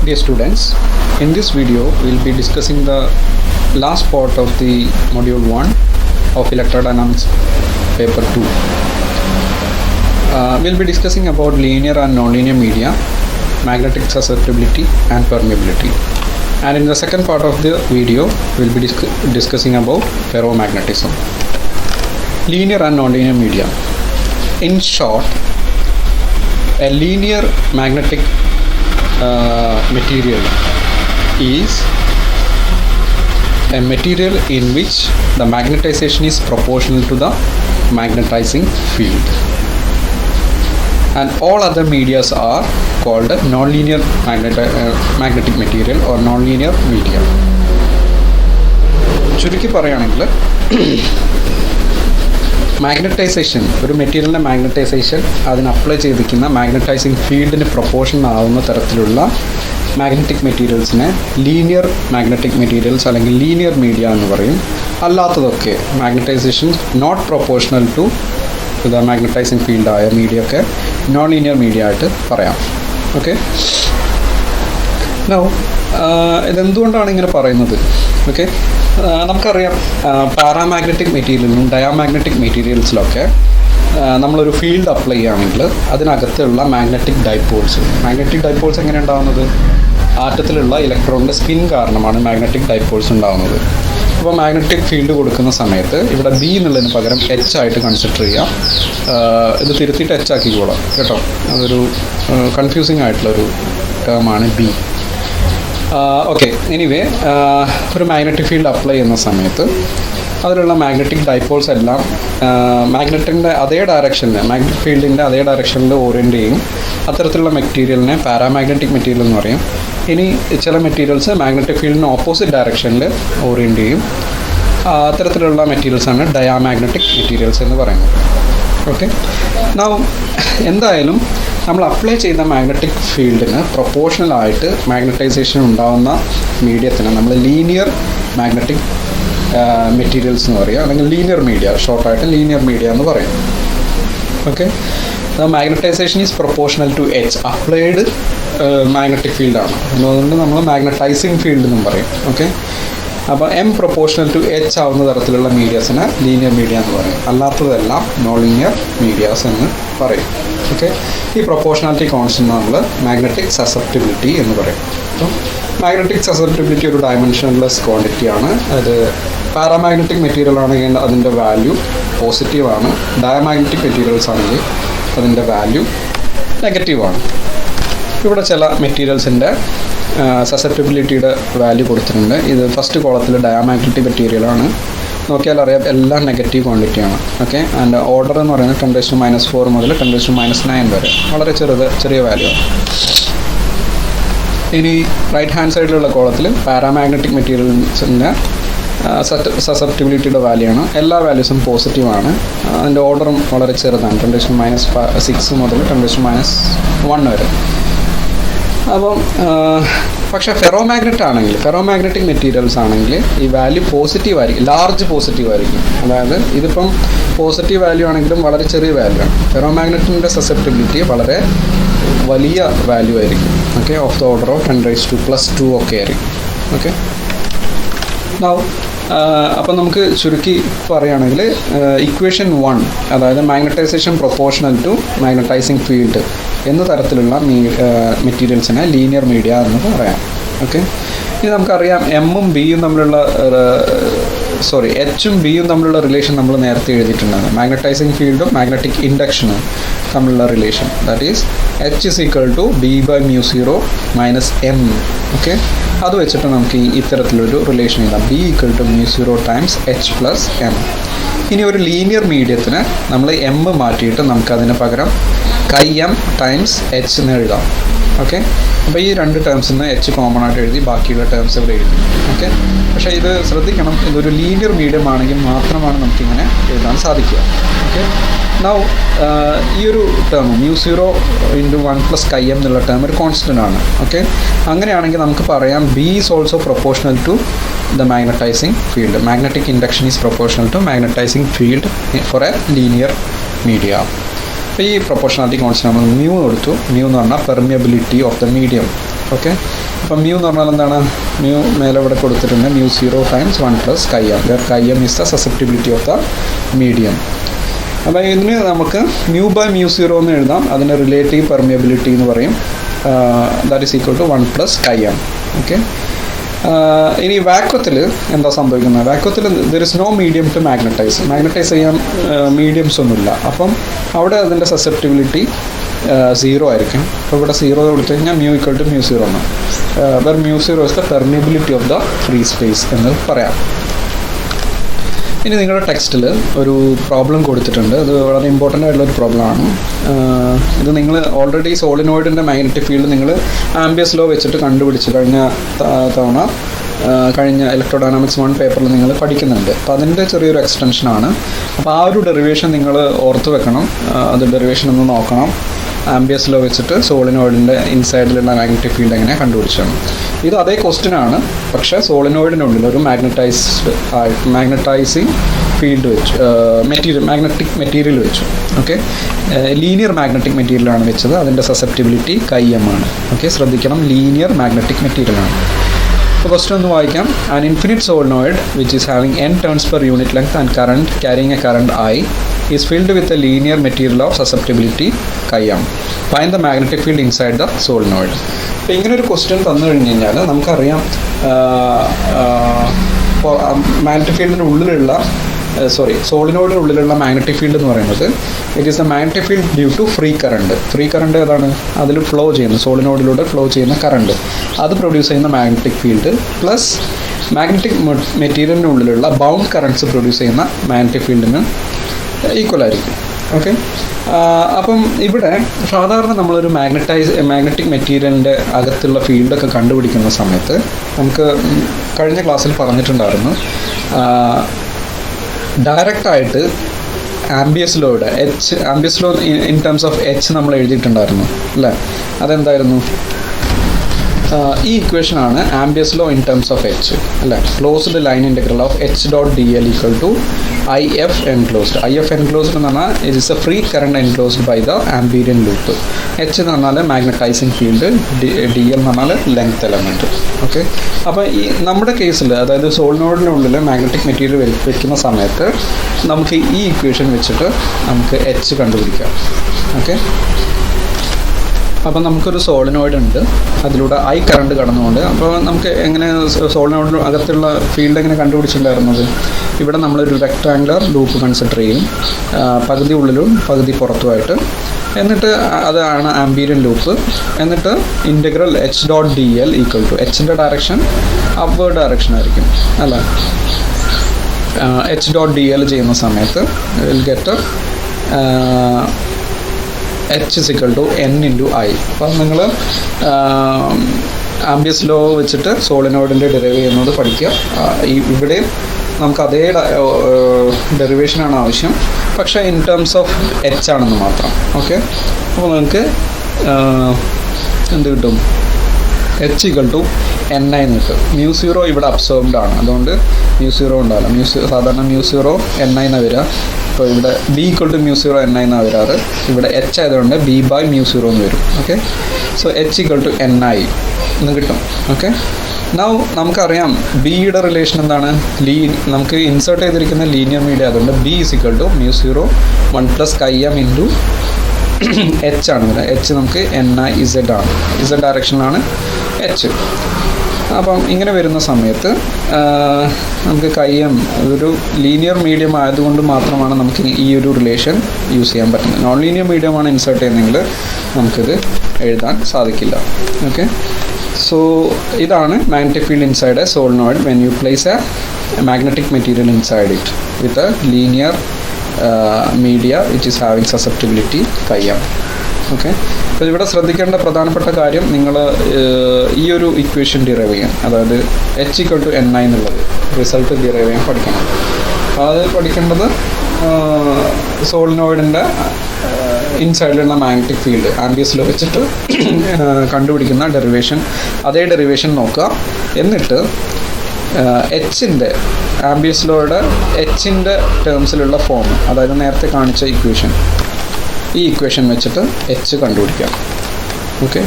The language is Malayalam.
Dear students, in this video we will be discussing the last part of the module 1 of electrodynamics paper 2. We will be discussing about linear and nonlinear media, magnetic susceptibility and permeability. And in the second part of the video we will be discussing about ferromagnetism. Linear and nonlinear media. In short, a linear magnetic material is a material in which the magnetization is proportional to the magnetizing field, and all other medias are called nonlinear magnetic material or nonlinear media. ചുരുക്കി പറയുകയാണെങ്കിൽ മാഗ്നറ്റൈസേഷൻ, ഒരു മെറ്റീരിയലിൻ്റെ മാഗ്നറ്റൈസേഷൻ അതിന് അപ്ലൈ ചെയ്തിരിക്കുന്ന മാഗ്നറ്റൈസിങ് ഫീൽഡിന് പ്രൊപ്പോർഷൻ ആവുന്ന തരത്തിലുള്ള മാഗ്നറ്റിക് മെറ്റീരിയൽസിനെ ലീനിയർ മാഗ്നറ്റിക് മെറ്റീരിയൽസ് അല്ലെങ്കിൽ ലീനിയർ മീഡിയ എന്ന് പറയും. അല്ലാത്തതൊക്കെ magnetization not proportional to the magnetizing ഫീൽഡായ മീഡിയ ഒക്കെ നോൺ ലീനിയർ മീഡിയ ആയിട്ട് പറയാം. ഓക്കെ, നൗ ഇതെന്തുകൊണ്ടാണ് ഇങ്ങനെ പറയുന്നത്? ഓക്കെ, നമുക്കറിയാം പാരാമാഗ്നറ്റിക് മെറ്റീരിയലിലും ഡയാമാഗ്നറ്റിക് മെറ്റീരിയൽസിലൊക്കെ നമ്മളൊരു ഫീൽഡ് അപ്ലൈ ചെയ്യുകയാണെങ്കിൽ അതിനകത്തുള്ള മാഗ്നറ്റിക് ഡൈപോൾസ് എങ്ങനെ ഉണ്ടാകുന്നത്? ആറ്റത്തിലുള്ള ഇലക്ട്രോണിൻ്റെ സ്പിൻ കാരണമാണ് മാഗ്നറ്റിക് ഡൈപോൾസ് ഉണ്ടാകുന്നത്. അപ്പോൾ മാഗ്നറ്റിക് ഫീൽഡ് കൊടുക്കുന്ന സമയത്ത് ഇവിടെ ബി എന്നുള്ളതിന് പകരം എച്ച് ആയിട്ട് കൺസിഡർ ചെയ്യാം. ഇത് തിരുത്തിയിട്ട് എച്ച് ആക്കിക്കോളാം കേട്ടോ, അതൊരു കൺഫ്യൂസിങ് ആയിട്ടുള്ളൊരു ടേമാണ് ബി. ഓക്കെ, എനിവേ, ഒരു മാഗ്നറ്റിക് ഫീൽഡ് അപ്ലൈ ചെയ്യുന്ന സമയത്ത് അതിലുള്ള മാഗ്നറ്റിക് ഡൈപോൾസ് എല്ലാം മാഗ്നറ്റിൻ്റെ അതേ ഡയറക്ഷനിൽ, മാഗ്നറ്റിക് ഫീൽഡിൻ്റെ അതേ ഡയറക്ഷനിൽ ഓറിയൻറ്റ് ചെയ്യും. അത്തരത്തിലുള്ള മെറ്റീരിയലിനെ പാരാമാഗ്നറ്റിക് മെറ്റീരിയൽ എന്ന് പറയും. ഇനി ചില മെറ്റീരിയൽസ് മാഗ്നറ്റിക് ഫീൽഡിന് ഓപ്പോസിറ്റ് ഡയറക്ഷനിൽ ഓറിയൻറ്റ് ചെയ്യും. അത്തരത്തിലുള്ള മെറ്റീരിയൽസാണ് ഡയാമാഗ്നറ്റിക് മെറ്റീരിയൽസ് എന്ന് പറയുന്നത്. ഓക്കെ, എന്തായാലും നമ്മൾ അപ്ലൈ ചെയ്ത മാഗ്നറ്റിക് ഫീൽഡിന് പ്രൊപ്പോർഷണലായിട്ട് മാഗ്നറ്റൈസേഷൻ ഉണ്ടാകുന്ന മീഡിയത്തിന് നമ്മൾ ലീനിയർ മാഗ്നറ്റിക് മെറ്റീരിയൽസ് എന്ന് പറയുക, അല്ലെങ്കിൽ ലീനിയർ മീഡിയ, ഷോർട്ടായിട്ട് ലീനിയർ മീഡിയ എന്ന് പറയും. Okay, magnetisation is proportional to H, applied magnetic ഫീൽഡാണ്. അതുകൊണ്ട് നമ്മൾ മാഗ്നറ്റൈസിങ് ഫീൽഡ് എന്നും പറയും. ഓക്കെ, അപ്പോൾ എം പ്രൊപ്പോർഷണൽ ടു എച്ച് ആവുന്ന തരത്തിലുള്ള മീഡിയാസിനെ ലീനിയർ മീഡിയ എന്ന് പറയും. അല്ലാത്തതെല്ലാം നോൺ ലീനിയർ മീഡിയാസ് എന്ന് പറയും. ഓക്കെ, ഈ പ്രൊപ്പോർഷണാലിറ്റി കോൺസ്റ്റന്റ് നമ്മൾ മാഗ്നറ്റിക് സസെപ്റ്റിബിലിറ്റി എന്ന് പറയും. അപ്പം മാഗ്നറ്റിക് സസെപ്റ്റിബിലിറ്റി ഒരു ഡയമെൻഷൻലെസ് ക്വാണ്ടിറ്റിയാണ്. അത് പാരാമാഗ്നറ്റിക് മെറ്റീരിയൽ ആണെങ്കിൽ അതിൻ്റെ വാല്യൂ പോസിറ്റീവാണ്. ഡയമാഗ്നറ്റിക് മെറ്റീരിയൽസ് ആണെങ്കിൽ അതിൻ്റെ വാല്യൂ നെഗറ്റീവാണ്. ഇവിടെ ചില മെറ്റീരിയൽസിൻ്റെ സസെപ്റ്റിബിലിറ്റിയുടെ വാല്യൂ കൊടുത്തിട്ടുണ്ട്. ഇത് ഫസ്റ്റ് കോളത്തിൽ ഡയാമാഗ്നറ്റിക് മെറ്റീരിയലാണ്. നോക്കിയാൽ അറിയാം എല്ലാം നെഗറ്റീവ് ക്വാണ്ടിറ്റിയാണ്. ഓക്കെ, ആൻഡ് ഓർഡർ എന്ന് പറയുന്നത് 10⁻⁻4 മുതൽ 10⁻�9 വരെ, വളരെ ചെറിയ വാല്യൂ ആണ്. ഇനി റൈറ്റ് ഹാൻഡ് സൈഡിലുള്ള കോളത്തിൽ പാരാമാഗ്നറ്റിക് മെറ്റീരിയൽസിൻ്റെ സസെപ്റ്റിബിലിറ്റിയുടെ വാല്യൂ ആണ്. എല്ലാ വാല്യൂസും പോസിറ്റീവാണ്. അതിൻ്റെ ഓർഡറും വളരെ ചെറുതാണ്, 10⁻�6 മുതൽ 10⁻1 വരെ. അപ്പം പക്ഷേ ഫെറോമാഗ്നറ്റിക് മെറ്റീരിയൽസ് ആണെങ്കിൽ ഈ വാല്യൂ പോസിറ്റീവ് ആയിരിക്കും, ലാർജ് പോസിറ്റീവ് ആയിരിക്കും. അതായത് ഇതിപ്പം പോസിറ്റീവ് വാല്യൂ ആണെങ്കിലും വളരെ ചെറിയ വാല്യൂ ആണ്. ഫെറോമാഗ്നറ്റിൻ്റെ സസെപ്റ്റിബിലിറ്റി വളരെ വലിയ വാല്യൂ ആയിരിക്കും. Okay, of the order of 10⁻²+ ഒക്കെ ആയിരിക്കും. ഓക്കെ, അപ്പം നമുക്ക് ചുരുക്കി പറയുകയാണെങ്കിൽ ഇക്വേഷൻ 1, അതായത് magnetisation proportional to magnetising field എന്ന തരത്തിലുള്ള മെറ്റീരിയൽസിനെ ലീനിയർ മീഡിയ എന്ന് പറയാം. ഓക്കെ, ഇനി നമുക്കറിയാം എച്ചും ബിയും തമ്മിലുള്ള റിലേഷൻ നമ്മൾ നേരത്തെ എഴുതിയിട്ടുണ്ടായിരുന്നു. മാഗ്നറ്റൈസിങ് ഫീൽഡും മാഗ്നറ്റിക് ഇൻഡക്ഷനും തമ്മിലുള്ള relation, that is H = B/μ0 - M. Okay, അത് വെച്ചിട്ട് നമുക്ക് ഇത്തരത്തിലൊരു റിലേഷൻ എഴുതാം, B = μ0 × H + M. ഇനി ഒരു ലീനിയർ മീഡിയത്തിന് നമ്മൾ M മാറ്റിയിട്ട് നമുക്കതിന് പകരം m × H എന്ന് എഴുതാം. ഓക്കെ, അപ്പോൾ ഈ രണ്ട് ടേംസിൽ നിന്ന് H കോമൺ ആയിട്ട് എഴുതി ബാക്കിയുള്ള ടേംസ് ഇവിടെ എഴുതി. ഓക്കെ, പക്ഷേ ഇത് ശ്രദ്ധിക്കണം, ഇതൊരു ലീനിയർ മീഡിയം ആണെങ്കിൽ മാത്രമാണ് നമുക്കിങ്ങനെ എഴുതാൻ സാധിക്കുക. ഓക്കെ, നൗ ഈ ഒരു ടേം μ0 × 1 + m എന്നുള്ള ടേം ഒരു കോൺസ്റ്റൻ്റ് ആണ്. ഓക്കെ, അങ്ങനെയാണെങ്കിൽ നമുക്ക് പറയാം B is also proportional to the magnetising field. Magnetic induction is proportional to magnetising field for a linear media. അപ്പോൾ ഈ പ്രൊപ്പോർഷണാലിറ്റി കോൺസ്റ്റന്റ് നമ്മൾ മ്യൂ കൊടുത്തു. മ്യൂ എന്ന് പറഞ്ഞാൽ permeability of the medium. Okay, അപ്പം മ്യൂ എന്ന് പറഞ്ഞാൽ എന്താണ്? മ്യൂ മേലെ ഇവിടെ കൊടുത്തിട്ടുണ്ട്, mu 0 times 1 plus chi m, where കൈഎം is the susceptibility of the medium. അപ്പോൾ ഇതിന് നമുക്ക് മ്യൂ ബൈ മ്യൂ 0 എന്ന് എഴുതാം. അതിന് റിലേറ്റീവ് പെർമിയബിലിറ്റി എന്ന് പറയും. That is equal to 1 plus chi m. Okay. ഇനി വാക്വത്തിൽ എന്താ സംഭവിക്കുന്നത്? വാക്വത്തിൽ there is no medium to magnetize ചെയ്യാൻ മീഡിയംസ് ഒന്നുമില്ല. അപ്പം അവിടെ അതിൻ്റെ സസെപ്റ്റിബിലിറ്റി 0 ആയിരിക്കും. അപ്പോൾ ഇവിടെ 0 കൊടുത്തു കഴിഞ്ഞാൽ മ്യൂ ഈക്വൽ ടു മ്യൂ 0 ആണ്. Where mu 0 is the permeability of the free space എന്ന് പറയാം. ഇനി നിങ്ങളുടെ ടെക്സ്റ്റിൽ ഒരു പ്രോബ്ലം കൊടുത്തിട്ടുണ്ട്. അത് വളരെ ഇമ്പോർട്ടൻ്റ് ആയിട്ടുള്ളൊരു പ്രോബ്ലമാണ്. ഇത് നിങ്ങൾ ഓൾറെഡി സോളിനോയിഡിൻ്റെ മാഗ്നറ്റിക് ഫീൽഡ് നിങ്ങൾ ആംബിയസ് ലോ വെച്ചിട്ട് കണ്ടുപിടിച്ച് കഴിഞ്ഞ ഇലക്ട്രോഡൈനാമിക്സ് 1 പേപ്പറിൽ നിങ്ങൾ പഠിക്കുന്നുണ്ട്. അപ്പോൾ അതിൻ്റെ ചെറിയൊരു എക്സ്റ്റൻഷനാണ്. അപ്പോൾ ആ ഒരു ഡെറിവേഷൻ നിങ്ങൾ ഓർത്ത് വെക്കണം. അത് ഡെറിവേഷൻ ഒന്ന് നോക്കണം. ആംബിയസ് ലോ വെച്ചിട്ട് സോളിനോയിഡിൻ്റെ ഇൻസൈഡിലുള്ള മാഗ്നറ്റിക് ഫീൽഡ് എങ്ങനെ കണ്ടുപിടിച്ചാണ്. ഇത് അതേ ക്വസ്റ്റ്യനാണ്, പക്ഷേ സോളിനോയിഡിനുള്ളിൽ ഒരു മാഗ്നറ്റൈസിങ് ഫീൽഡ് വെച്ചു, മാഗ്നറ്റിക് മെറ്റീരിയൽ വെച്ചു. ഓക്കെ, ലീനിയർ മാഗ്നറ്റിക് മെറ്റീരിയലാണ് വെച്ചത്. അതിൻ്റെ സസെപ്റ്റിബിലിറ്റി കൈഎം ആണ്. ഓക്കെ, ശ്രദ്ധിക്കണം, ലീനിയർ മാഗ്നറ്റിക് മെറ്റീരിയലാണ്. അപ്പോൾ ക്വസ്റ്റ്യൻ ഒന്ന് വായിക്കാം. An infinite solenoid which is having n turns per unit length and current carrying A current I is filled with a linear material of susceptibility chi-m. Find the magnetic field inside the solenoid. അപ്പോൾ ഇങ്ങനൊരു ക്വസ്റ്റ്യൻ തന്നു കഴിഞ്ഞ് കഴിഞ്ഞാൽ നമുക്കറിയാം മാഗ്നറ്റിക് ഫീൽഡിൻ്റെ ഉള്ളിലുള്ള സോളിനോയിഡിൻ്റെ ഉള്ളിലുള്ള മാഗ്നറ്റിക് ഫീൽഡ് എന്ന് പറയുന്നത് it is the magnetic field due to free current ഏതാണ്? അതിൽ ഫ്ലോ ചെയ്യുന്ന സോളിനോയിഡിലൂടെ ഫ്ലോ ചെയ്യുന്ന കറണ്ട്, അത് പ്രൊഡ്യൂസ് ചെയ്യുന്ന മാഗ്നറ്റിക് ഫീൽഡ് പ്ലസ് മാഗ്നറ്റിക് മെറ്റീരിയലിൻ്റെ ഉള്ളിലുള്ള ബൗണ്ട് കറണ്ട്സ് പ്രൊഡ്യൂസ് ചെയ്യുന്ന മാഗ്നറ്റിക് ഫീൽഡിന് ഈക്വൽ ആയിരിക്കും. ഓക്കെ, അപ്പം ഇവിടെ സാധാരണ നമ്മളൊരു മാഗ്നറ്റിക് മെറ്റീരിയലിൻ്റെ അകത്തുള്ള ഫീൽഡൊക്കെ കണ്ടുപിടിക്കുന്ന സമയത്ത് നമുക്ക് കഴിഞ്ഞ ക്ലാസ്സിൽ പറഞ്ഞിട്ടുണ്ടായിരുന്നു, ഡയറക്റ്റായിട്ട് Ampere's law in terms of H നമ്മൾ എഴുതിയിട്ടുണ്ടായിരുന്നു അല്ലേ? അതെന്തായിരുന്നു? ഈ ഇക്വേഷനാണ് Ampere's law in terms of H അല്ലേ? Closed line integral of H dot D L equal to IF enclosed. IF enclosed എന്ന് പറഞ്ഞാൽ it is a free current enclosed by the Amperian loop. H എന്ന് പറഞ്ഞാൽ മാഗ്നറ്റൈസിങ് ഫീൽഡ്, ഡി എൽ എന്ന് പറഞ്ഞാൽ ലെങ്ത് എലമെൻറ്റ്. ഓക്കെ, അപ്പോൾ ഈ നമ്മുടെ കേസിൽ, അതായത് സോളിനോയിഡിനുള്ളിൽ മാഗ്നറ്റിക് മെറ്റീരിയൽ വെക്കുന്ന സമയത്ത് നമുക്ക് ഈ ഇക്വേഷൻ വെച്ചിട്ട് നമുക്ക് എച്ച് കണ്ടുപിടിക്കാം. ഓക്കെ, അപ്പം നമുക്കൊരു സോളിനോയിഡ് ഉണ്ട്, അതിലൂടെ I കറണ്ട് കടന്നുകൊണ്ട്. അപ്പോൾ നമുക്ക് എങ്ങനെ സോളിനോയിഡിന് അകത്തുള്ള ഫീൽഡ് എങ്ങനെ കണ്ടുപിടിച്ചിട്ടുണ്ടായിരുന്നത്? ഇവിടെ നമ്മളൊരു റെക്ടാങ്കുലർ ലൂപ്പ് കൺസിഡർ ചെയ്യും, പകുതി ഉള്ളിലും പകുതി പുറത്തുമായിട്ട്. എന്നിട്ട് അതാണ് ആംബീരിയൻ ലൂപ്പ്. എന്നിട്ട് integral H dot D L equal to എച്ചിൻ്റെ ഡയറക്ഷൻ അപ്വേർഡ് ഡയറക്ഷൻ ആയിരിക്കും അല്ല? എച്ച് ഡോട്ട് ഡി എൽ ചെയ്യുന്ന സമയത്ത് will get H is equal to n into I. അപ്പം നിങ്ങൾ ആംബിയസ് ലോ വെച്ചിട്ട് സോളിനോയിഡിൻ്റെ ഡെറിവ് ചെയ്യുന്നത് പഠിക്കുക. ഇവിടെ നമുക്ക് അതേ ഡെറിവേഷനാണ് ആവശ്യം, പക്ഷേ ഇൻ ടേംസ് ഓഫ് എച്ച് ആണെന്ന് മാത്രം. ഓക്കെ, അപ്പോൾ നിങ്ങൾക്ക് എന്ത് കിട്ടും? H equal to Ni എന്ന് കിട്ടും. മ്യൂ 0 ഇവിടെ അബ്സോർബ്ഡ് ആണ്, അതുകൊണ്ട് മ്യൂ 0 ഉണ്ടാവില്ല. സാധാരണ മ്യൂ 0 Ni എന്നാണ് വരിക. അപ്പോൾ ഇവിടെ B equal to mu 0 Ni എന്നാണ് വരാറ്. ഇവിടെ H ആയതുകൊണ്ട് B by മ്യൂ 0 എന്ന് വരും. Okay, so H equal to Ni എന്ന് കിട്ടും. ഓക്കെ, നൗ നമുക്കറിയാം ബിയുടെ റിലേഷൻ എന്താണ്? നമുക്ക് ഇൻസേർട്ട് ചെയ്തിരിക്കുന്ന ലീനിയർ മീഡിയ, അതുകൊണ്ട് B is equal to mu 0 1 plus chi-m into H ആണ്. H നമുക്ക് NiZ ആണ്, Z ഡയറക്ഷനിലാണ് H. അപ്പം ഇങ്ങനെ വരുന്ന സമയത്ത് നമുക്ക് chi-m ഒരു ലീനിയർ മീഡിയം ആയതുകൊണ്ട് മാത്രമാണ് നമുക്ക് ഈ ഒരു റിലേഷൻ യൂസ് ചെയ്യാൻ പറ്റുന്നത്. നോൺ ലീനിയർ മീഡിയമാണ് ഇൻസേർട്ട് ചെയ്യുന്നതെങ്കിൽ നമുക്കിത് എഴുതാൻ സാധിക്കില്ല. ഓക്കെ, സോ ഇതാണ് magnetic field inside A solenoid when you place A magnetic material inside it with a linear media which is having susceptibility chi-m. Okay, അപ്പോൾ ഇവിടെ ശ്രദ്ധിക്കേണ്ട പ്രധാനപ്പെട്ട കാര്യം, നിങ്ങൾ ഈ ഒരു ഇക്വേഷൻ ഡിറൈവ് ചെയ്യാൻ, അതായത് H equal to Ni എന്നുള്ളത് റിസൾട്ട് ഡിറൈവ് ചെയ്യാൻ പഠിക്കണം. അത് പഠിക്കേണ്ടത് സോളിനോയിഡിൻ്റെ ഇൻസൈഡിലുള്ള മാഗ്നറ്റിക് ഫീൽഡ് ആംബിയസ് ലോ വെച്ചിട്ട് കണ്ടുപിടിക്കുന്ന ഡെറിവേഷൻ, അതേ ഡെറിവേഷൻ നോക്കുക. എന്നിട്ട് എച്ചിൻ്റെ ആംബിയസ് ലോയുടെ എച്ചിൻ്റെ ടേംസിലുള്ള ഫോം, അതായത് നേരത്തെ കാണിച്ച ഇക്വേഷൻ, ഈ ഇക്വേഷൻ വെച്ചിട്ട് H കണ്ടുപിടിക്കാം. ഓക്കെ,